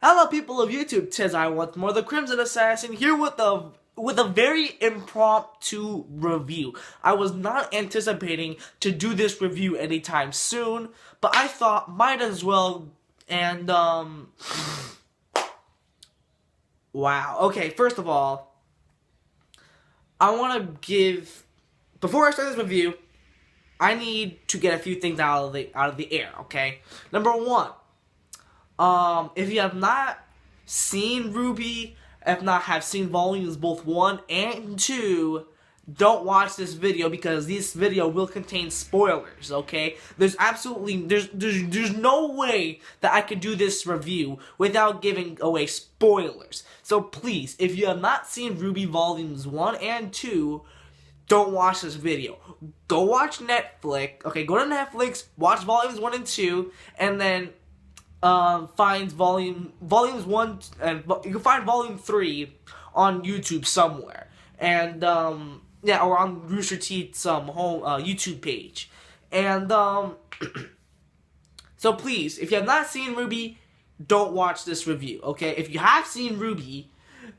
Hello, people of YouTube. Tis I once more, the Crimson Assassin, here with a very impromptu review. I was not anticipating to do this review anytime soon, but I thought might as well. And wow. Okay, first of all, I want to give before I start this review, I need to get a few things out of the air. Okay, number one. If you have not seen RWBY, if not have seen volumes both 1 and 2, don't watch this video because this video will contain spoilers, okay? There's no way that I could do this review without giving away spoilers. So please, if you have not seen RWBY volumes 1 and 2, don't watch this video. Go watch Netflix, okay? Go to Netflix, watch volumes 1 and 2, and then find volumes 1 and you can find volume 3 on YouTube somewhere, and yeah, or on Rooster Teeth's home YouTube page, and so please, if you have not seen RWBY, don't watch this review, okay? If you have seen RWBY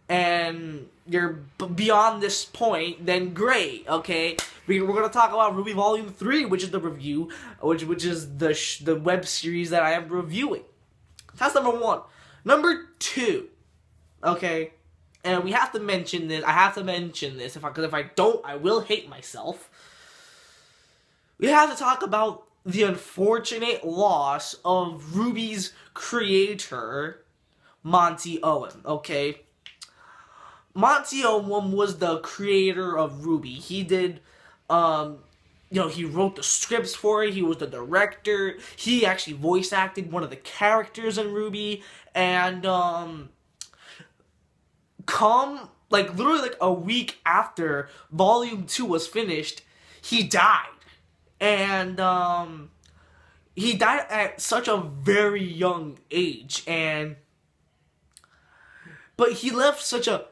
and you're beyond this point, then great, okay? We're gonna talk about RWBY Volume 3, which is the review, which is the web series that I am reviewing. That's number 1. Number 2, okay, and we have to mention this. I have to mention this because if I don't, I will hate myself. We have to talk about the unfortunate loss of RWBY's creator, Monty Owen. Okay, Monty Owen was the creator of RWBY. He did, he wrote the scripts for it. He was the director. He actually voice acted one of the characters in RWBY. And, literally a week after Volume 2 was finished, he died. And, he died at such a very young age. But he left such a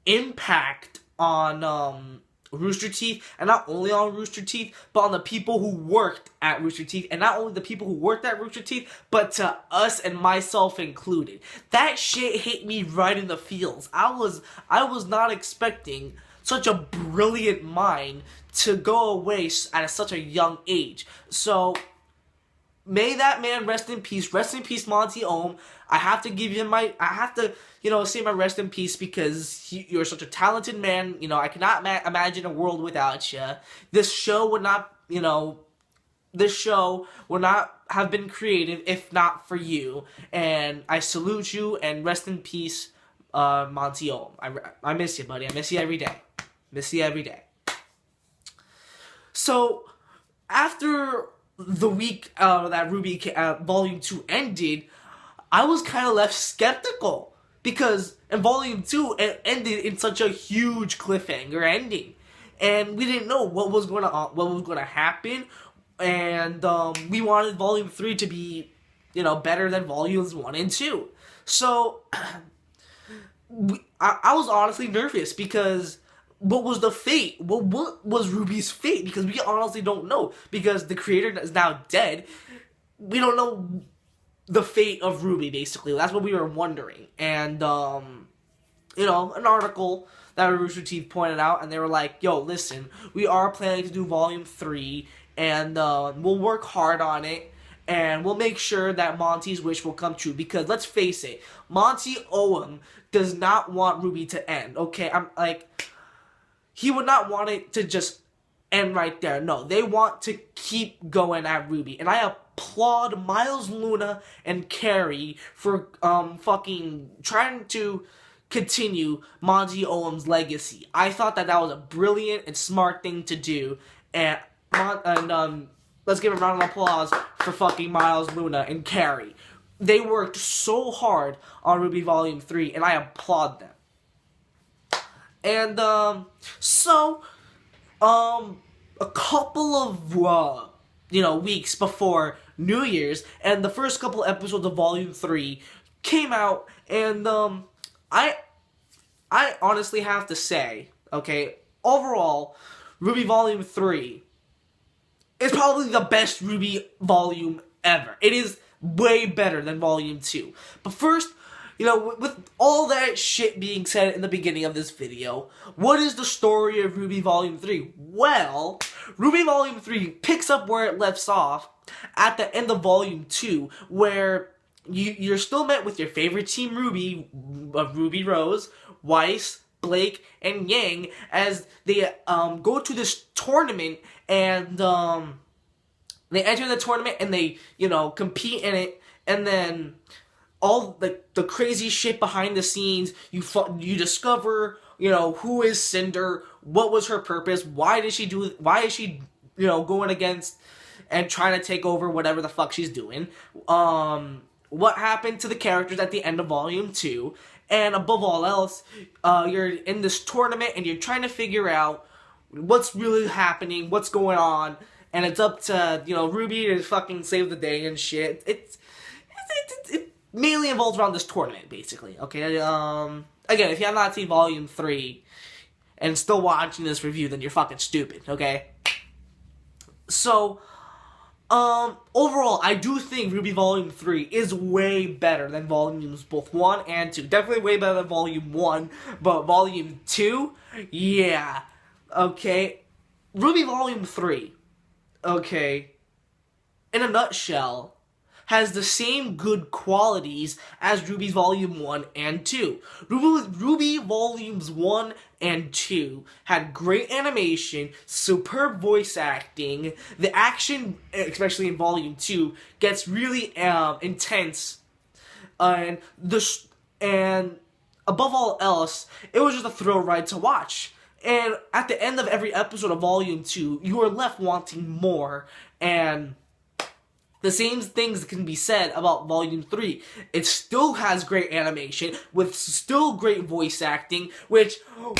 impact on, Rooster Teeth, and not only on Rooster Teeth, but on the people who worked at Rooster Teeth, and not only the people who worked at Rooster Teeth, but to us and myself included. That shit hit me right in the feels. I was not expecting such a brilliant mind to go away at such a young age. So may that man rest in peace. Rest in peace, Monty Ohm. I have to say my rest in peace because you're such a talented man. I cannot imagine a world without you. This show would not have been created if not for you. And I salute you and rest in peace, Monty Ohm. I miss you, buddy. I miss you every day. Miss you every day. So, after the week that RWBY Volume 2 ended, I was kind of left skeptical because in Volume 2 it ended in such a huge cliffhanger ending, and we didn't know what was going to happen, and we wanted Volume 3 to be better than Volumes 1 and 2. So I was honestly nervous because what was the fate? What was RWBY's fate? Because we honestly don't know. Because the creator is now dead. We don't know the fate of RWBY, basically. That's what we were wondering. And, an article that Rooster Teeth pointed out, and they were like, yo, listen, we are planning to do Volume 3, and we'll work hard on it, and we'll make sure that Monty's wish will come true. Because, let's face it, Monty Owen does not want RWBY to end, okay? He would not want it to just end right there. No, they want to keep going at RWBY. And I applaud Miles, Luna, and Carrie for fucking trying to continue Monty Owen's legacy. I thought that was a brilliant and smart thing to do. And let's give a round of applause for fucking Miles, Luna, and Carrie. They worked so hard on RWBY Volume 3, and I applaud them. And, a couple of, weeks before New Year's, and the first couple episodes of Volume 3 came out, and, I honestly have to say, okay, overall, RWBY Volume 3 is probably the best RWBY volume ever. It is way better than Volume 2. But first, you know, with all that shit being said in the beginning of this video, what is the story of RWBY Volume 3? Well, RWBY Volume 3 picks up where it left off at the end of Volume 2, where you're still met with your favorite team RWBY, of Ruby Rose, Weiss, Blake, and Yang, as they go to this tournament, and they enter the tournament, and they, you know, compete in it, and then all the crazy shit behind the scenes, you discover, you know, who is Cinder, what was her purpose, why is she, you know, going against and trying to take over whatever the fuck she's doing, what happened to the characters at the end of Volume 2, and above all else, you're in this tournament and you're trying to figure out what's really happening, what's going on, and it's up to, you know, RWBY to fucking save the day and shit. It mainly involves around this tournament, basically, okay? Again, if you have not seen Volume 3 and still watching this review, then you're fucking stupid, okay? So, overall, I do think RWBY Volume 3 is way better than Volumes both 1 and 2. Definitely way better than Volume 1, but Volume 2, yeah. Okay, RWBY Volume 3, okay, in a nutshell, has the same good qualities as RWBY's Volume 1 and 2. RWBY Volumes 1 and 2 had great animation, superb voice acting, the action, especially in Volume 2, gets really intense, and above all else, it was just a thrill ride to watch. And at the end of every episode of Volume 2, you are left wanting more, and the same things can be said about Volume 3. It still has great animation, with still great voice acting, which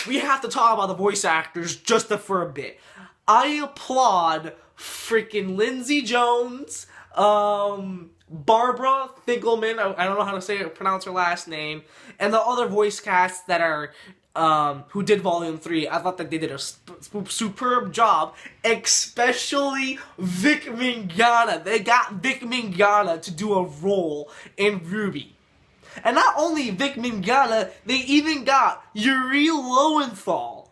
we have to talk about the voice actors just for a bit. I applaud freaking Lindsay Jones, Barbara Finkelman, I don't know how to pronounce her last name, and the other voice casts that are who did Volume 3. I thought that they did a superb job, especially Vic Mignogna. They got Vic Mignogna to do a role in RWBY. And not only Vic Mignogna, they even got Yuri Lowenthal.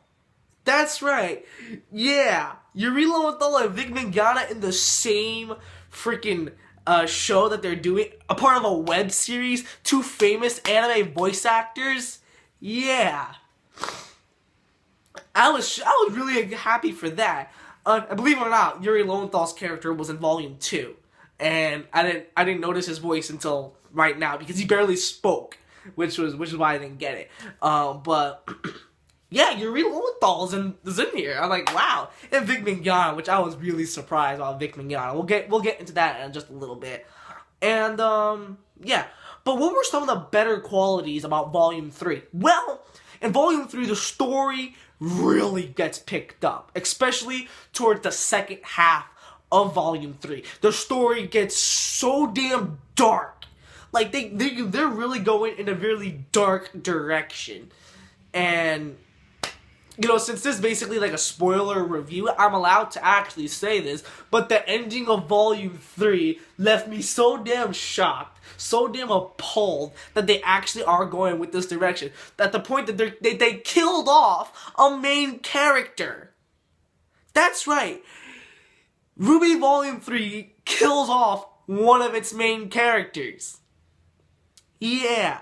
That's right. Yeah, Yuri Lowenthal and Vic Mignogna in the same freaking show that they're doing, a part of a web series, two famous anime voice actors. Yeah. I was really happy for that. And believe it or not, Yuri Lowenthal's character was in Volume 2, and I didn't notice his voice until right now because he barely spoke, which is why I didn't get it. But yeah, Yuri Lowenthal is in here. I'm like, wow. And Vic Mignogna, which I was really surprised about Vic Mignogna. We'll get into that in just a little bit. And yeah. But what were some of the better qualities about Volume 3? Well, in Volume 3, the story really gets picked up, especially towards the second half of Volume 3. The story gets so damn dark. Like, they're really going in a really dark direction. And, you know, since this is basically like a spoiler review, I'm allowed to actually say this, but the ending of Volume 3 left me so damn shocked, so damn appalled that they actually are going with this direction. At the point that they killed off a main character. That's right. RWBY Volume 3 kills off one of its main characters. Yeah.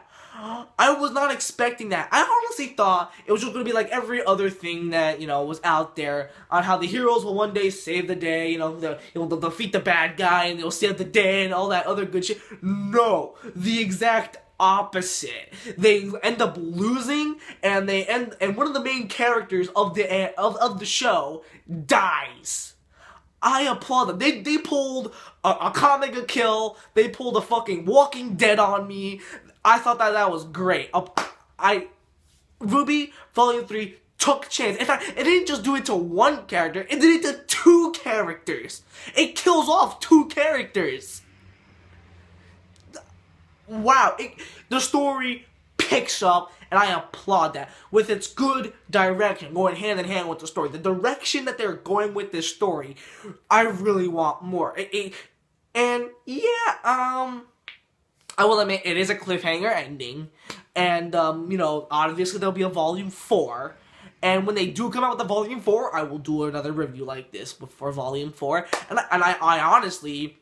I was not expecting that. I honestly thought it was just going to be like every other thing that, you know, was out there on how the heroes will one day save the day, they'll defeat the bad guy and they'll save the day and all that other good shit. No, the exact opposite. They end up losing, and one of the main characters of the show dies. I applaud them. They pulled a comic kill. They pulled a fucking Walking Dead on me. I thought that was great. RWBY Volume 3 took chance. In fact, it didn't just do it to one character, it did it to two characters. It kills off two characters. Wow. The story picks up, and I applaud that. With its good direction, going hand in hand with the story. The direction that they're going with this story, I really want more. And yeah, I will admit it is a cliffhanger ending, and you know, obviously there'll be a volume 4. And when they do come out with the volume 4, I will do another review like this for volume 4. And I honestly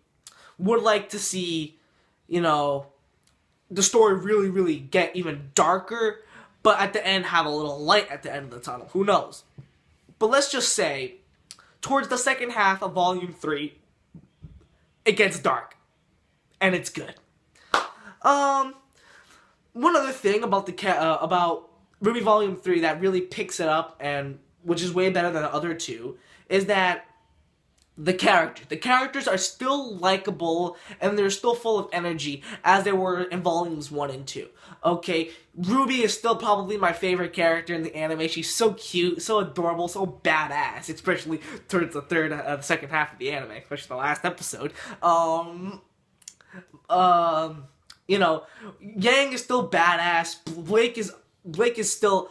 would like to see, you know, the story really, really get even darker, but at the end have a little light at the end of the tunnel. Who knows? But let's just say, towards the second half of volume 3, it gets dark. And it's good. One other thing about about RWBY Volume 3 that really picks it up, and which is way better than the other two, is that the characters are still likable, and they're still full of energy as they were in volumes 1 and 2. Okay, RWBY is still probably my favorite character in the anime. She's so cute, so adorable, so badass, especially towards the second half of the anime, especially the last episode. You know, Yang is still badass. Blake is still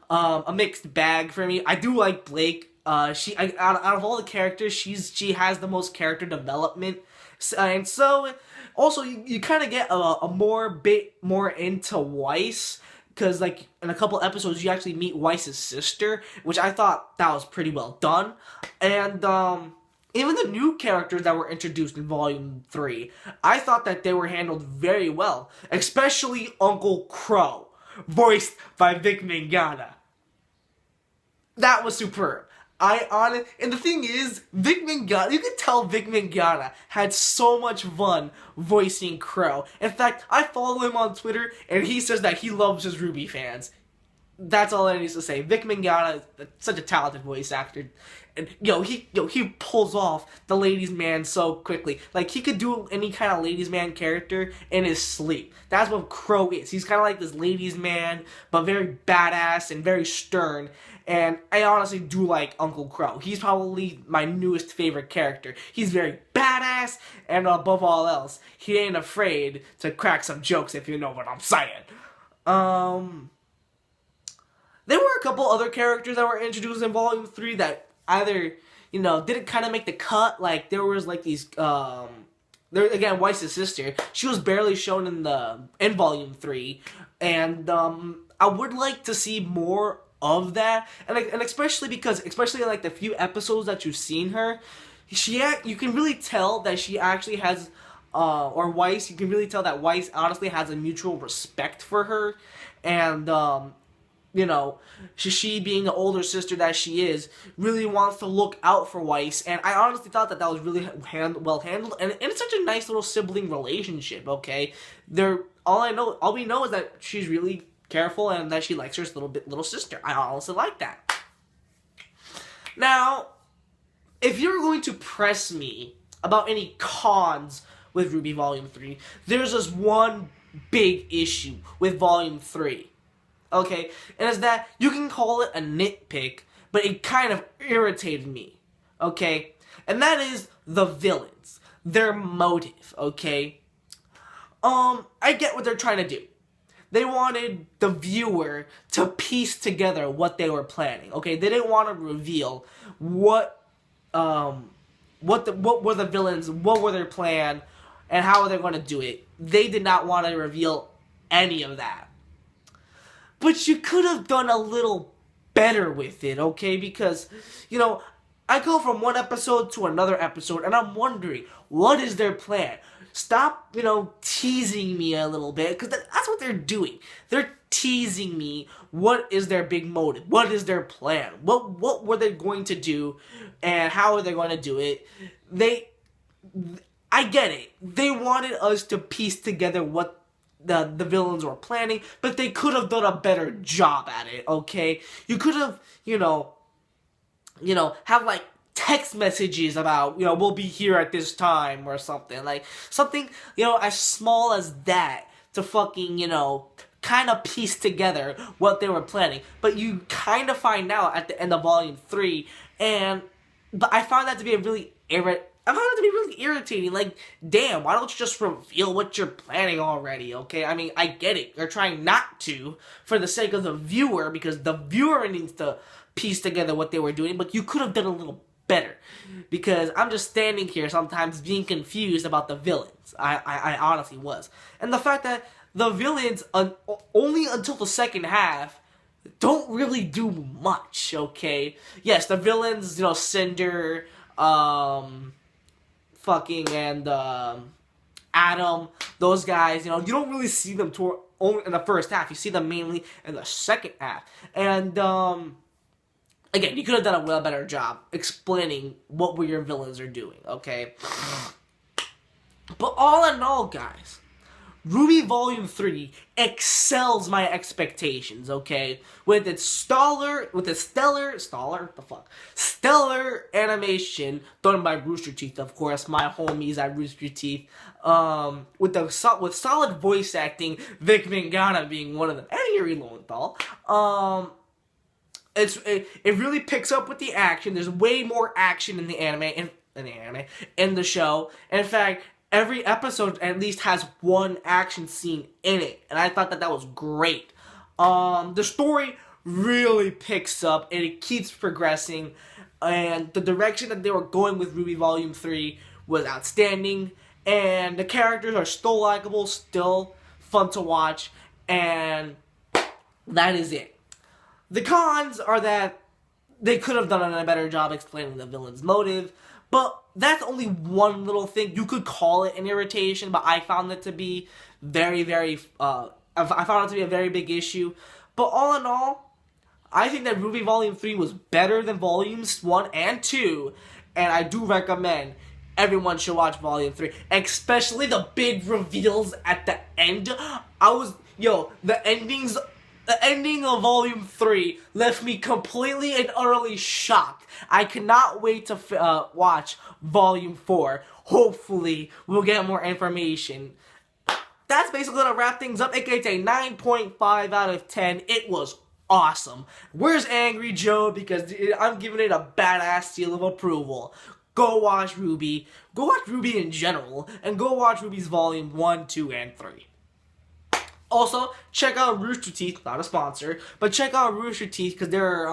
a mixed bag for me. I do like Blake. Out of all the characters, she has the most character development, and so also you kind of get a bit more into Weiss, because like in a couple episodes you actually meet Weiss's sister, which I thought that was pretty well done, and even the new characters that were introduced in Volume 3, I thought that they were handled very well, especially Uncle Crow, voiced by Vic Mignogna. That was superb. And the thing is, Vic Mignogna, you could tell Vic Mignogna had so much fun voicing Crow. In fact, I follow him on Twitter, and he says that he loves his RWBY fans. That's all I need to say. Vic Mignogna is such a talented voice actor. And, he pulls off the ladies' man so quickly. Like, he could do any kind of ladies' man character in his sleep. That's what Crow is. He's kind of like this ladies' man, but very badass and very stern. And I honestly do like Uncle Crow. He's probably my newest favorite character. He's very badass, and above all else, he ain't afraid to crack some jokes, if you know what I'm saying. There were a couple other characters that were introduced in Volume 3 that either, didn't kind of make the cut. Like, there was, like, these, again, Weiss's sister. She was barely shown in Volume 3. And, I would like to see more of that. And especially in, like, the few episodes that you've seen her, you can really tell that she actually has, or Weiss, you can really tell that Weiss honestly has a mutual respect for her. And, she being the older sister that she is, really wants to look out for Weiss, and I honestly thought that was really well handled, and it's such a nice little sibling relationship, okay? All we know is that she's really careful, and that she likes her little sister. I honestly like that. Now, if you're going to press me about any cons with RWBY Volume 3, there's just one big issue with Volume 3. Okay, and it's that you can call it a nitpick, but it kind of irritated me, okay? And that is the villains, their motive, okay? I get what they're trying to do. They wanted the viewer to piece together what they were planning, okay? They didn't want to reveal what were the villains, what were their plan, and how were they going to do it. They did not want to reveal any of that. But you could have done a little better with it, okay? Because, I go from one episode to another episode, and I'm wondering, what is their plan? Stop, teasing me a little bit, because that's what they're doing. They're teasing me. What is their big motive? What is their plan? What were they going to do, and how are they going to do it? I get it. They wanted us to piece together what the villains were planning, but they could have done a better job at it, okay? You could have, have, like, text messages about, we'll be here at this time or something. Like, something, as small as that to fucking, kind of piece together what they were planning. But you kind of find out at the end of Volume 3, but I found that to be really irritating. Like, damn, why don't you just reveal what you're planning already, okay? I mean, I get it. They're trying not to for the sake of the viewer, because the viewer needs to piece together what they were doing, but you could have done a little better. Because I'm just standing here sometimes being confused about the villains. I honestly was. And the fact that the villains, only until the second half, don't really do much, okay? Yes, the villains, you know, Cinder, and Adam, those guys, you know, you don't really see them only in the first half. You see them mainly in the second half. And, again, you could have done a well better job explaining what your villains are doing, okay? But all in all, guys, RWBY Volume 3 excels my expectations, okay? With its stellar animation done by Rooster Teeth, of course, my homies at Rooster Teeth. With solid voice acting, Vic Mangana being one of them, and Yuri Lowenthal. It really picks up with the action. There's way more action in the in the show. And in fact, every episode at least has one action scene in it, and I thought that was great. The story really picks up, and it keeps progressing, and the direction that they were going with RWBY Volume 3 was outstanding, and the characters are still likable, still fun to watch, and that is it. The cons are that they could have done a better job explaining the villain's motive, but that's only one little thing. You could call it an irritation, but I found it to be I found it to be a very big issue. But all in all, I think that RWBY Volume 3 was better than Volumes 1 and 2, and I do recommend everyone should watch Volume 3, especially the big reveals at the end. The ending of Volume 3 left me completely and utterly shocked. I cannot wait to watch Volume 4. Hopefully, we'll get more information. That's basically gonna wrap things up. It's a 9.5 out of 10. It was awesome. Where's Angry Joe? Because I'm giving it a badass seal of approval. Go watch RWBY. Go watch RWBY in general. And go watch RWBY's Volume 1, 2, and 3. Also, check out Rooster Teeth, not a sponsor, but check out Rooster Teeth because they're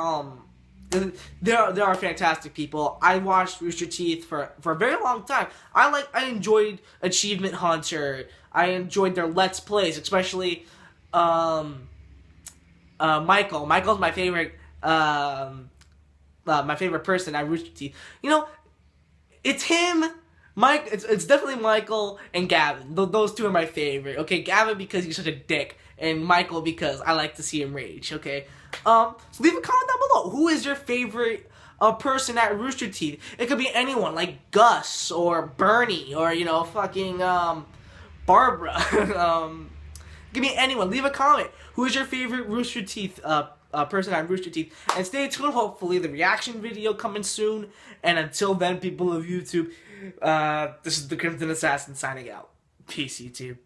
fantastic people. I watched Rooster Teeth for a very long time. I enjoyed Achievement Hunter. I enjoyed their Let's Plays, especially Michael. Michael's my favorite person at Rooster Teeth. You know, it's him. It's definitely Michael and Gavin. Those two are my favorite. Okay, Gavin because he's such a dick, and Michael because I like to see him rage. Okay, so leave a comment down below. Who is your favorite person at Rooster Teeth? It could be anyone, like Gus or Bernie or Barbara. Give me anyone. Leave a comment. Who is your favorite Rooster Teeth person at Rooster Teeth? And stay tuned. Hopefully, the reaction video coming soon. And until then, people of YouTube. This is the Crimson Assassin signing out. Peace, YouTube.